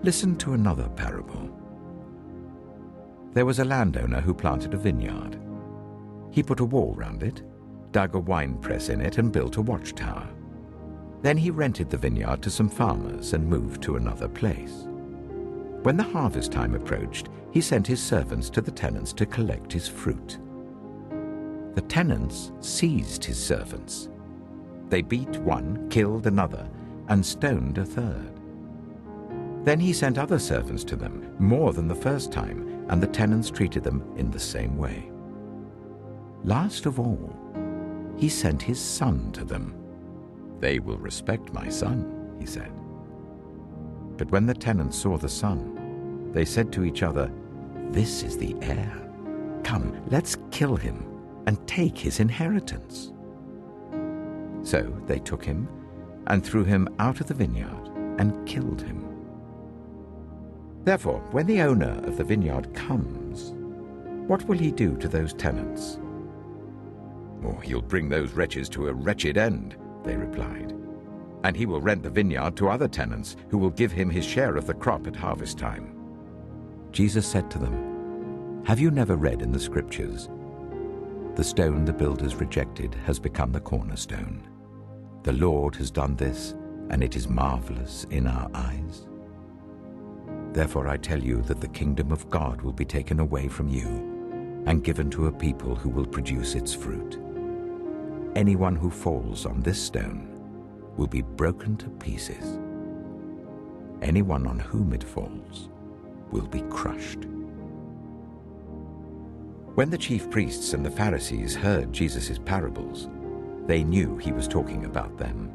Listen to another parable. There was a landowner who planted a vineyard. He put a wall round it, dug a winepress in it, and built a watchtower. Then he rented the vineyard to some farmers and moved to another place. When the harvest time approached, he sent his servants to the tenants to collect his fruit. The tenants seized his servants. They beat one, killed another, and stoned a third. Then he sent other servants to them, more than the first time, and the tenants treated them in the same way. Last of all, he sent his son to them. "They will respect my son," he said. But when the tenants saw the son, they said to each other, "This is the heir. Come, let's kill him and take his inheritance." So they took him and threw him out of the vineyard and killed him. Therefore, when the owner of the vineyard comes, what will he do to those tenants? "Oh, he'll bring those wretches to a wretched end," they replied. "And he will rent the vineyard to other tenants who will give him his share of the crop at harvest time." Jesus said to them, "Have you never read in the scriptures, 'The stone the builders rejected has become the cornerstone. The Lord has done this, and it is marvelous in our eyes'? Therefore I tell you that the kingdom of God will be taken away from you and given to a people who will produce its fruit. Anyone who falls on this stone will be broken to pieces. Anyone on whom it falls will be crushed." When the chief priests and the Pharisees heard Jesus' parables, they knew he was talking about them.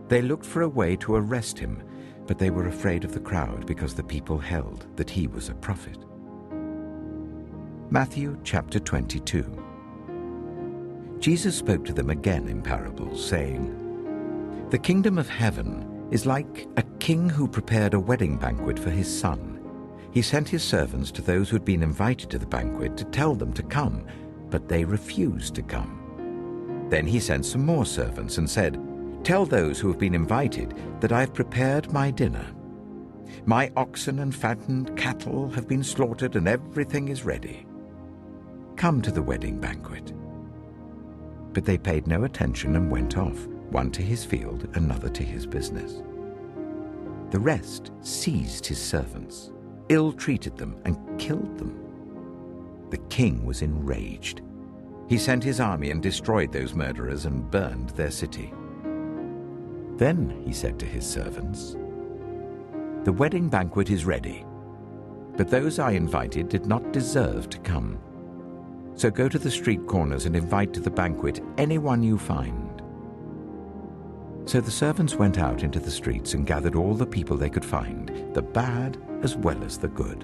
They looked for a way to arrest him, but they were afraid of the crowd because the people held that he was a prophet. Matthew chapter 22. Jesus spoke to them again in parables, saying, "The kingdom of heaven is like a king who prepared a wedding banquet for his son. He sent his servants to those who had been invited to the banquet to tell them to come, but they refused to come. Then he sent some more servants and said, 'Tell those who have been invited that I have prepared my dinner. My oxen and fattened cattle have been slaughtered and everything is ready. Come to the wedding banquet.' But they paid no attention and went off, one to his field, another to his business. The rest seized his servants, ill-treated them, and killed them. The king was enraged. He sent his army and destroyed those murderers and burned their city. Then he said to his servants, 'The wedding banquet is ready, but those I invited did not deserve to come. So go to the street corners and invite to the banquet anyone you find.' So the servants went out into the streets and gathered all the people they could find, the bad as well as the good.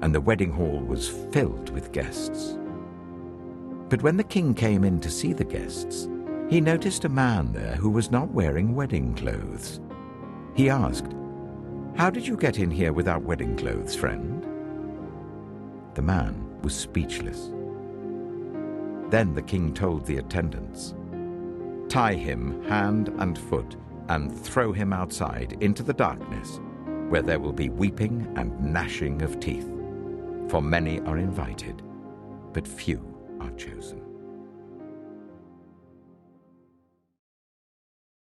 And the wedding hall was filled with guests. But when the king came in to see the guests, he noticed a man there who was not wearing wedding clothes. He asked, 'How did you get in here without wedding clothes, friend?' The man was speechless. Then the king told the attendants, 'Tie him hand and foot and throw him outside into the darkness, where there will be weeping and gnashing of teeth. For many are invited, but few are chosen.'"